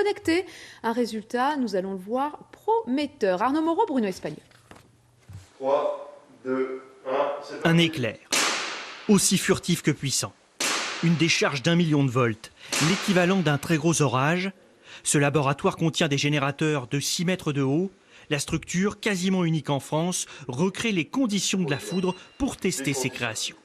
connectés. Un résultat, nous allons le voir, prometteur. Arnaud Moreau, Bruno Espagniol. 3, 2, 1, c'est parti. Un éclair, aussi furtif que puissant. Une décharge d'1 million de volts, l'équivalent d'un très gros orage. Ce laboratoire contient des générateurs de 6 mètres de haut. La structure, quasiment unique en France, recrée les conditions de la foudre pour tester ses créations.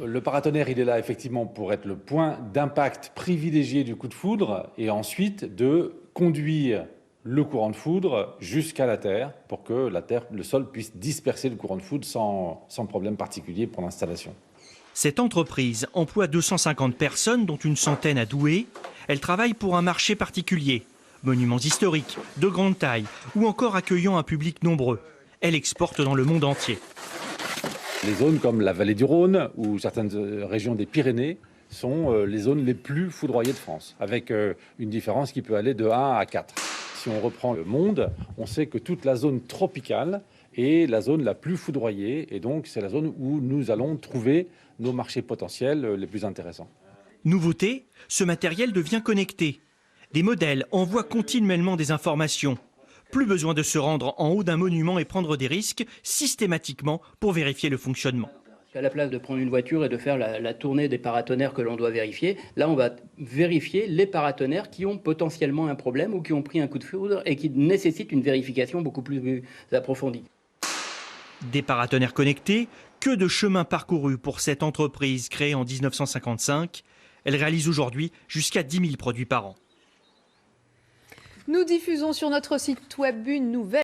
Le paratonnerre, il est là effectivement pour être le point d'impact privilégié du coup de foudre et ensuite de conduire le courant de foudre jusqu'à la terre pour que la terre, le sol puisse disperser le courant de foudre sans problème particulier pour l'installation. Cette entreprise emploie 250 personnes, dont une centaine à Douai. Elle travaille pour un marché particulier, monuments historiques, de grande taille ou encore accueillant un public nombreux. Elle exporte dans le monde entier. Les zones comme la vallée du Rhône ou certaines régions des Pyrénées sont les zones les plus foudroyées de France, avec une différence qui peut aller de 1 à 4. Si on reprend le monde, on sait que toute la zone tropicale est la zone la plus foudroyée et donc c'est la zone où nous allons trouver nos marchés potentiels les plus intéressants. Nouveauté, ce matériel devient connecté. Des modèles envoient continuellement des informations. Plus besoin de se rendre en haut d'un monument et prendre des risques systématiquement pour vérifier le fonctionnement. À la place de prendre une voiture et de faire la tournée des paratonnerres que l'on doit vérifier, là on va vérifier les paratonnerres qui ont potentiellement un problème ou qui ont pris un coup de foudre et qui nécessitent une vérification beaucoup plus approfondie. Des paratonnerres connectés, que de chemin parcouru pour cette entreprise créée en 1955. Elle réalise aujourd'hui jusqu'à 10 000 produits par an. Nous diffusons sur notre site web une nouvelle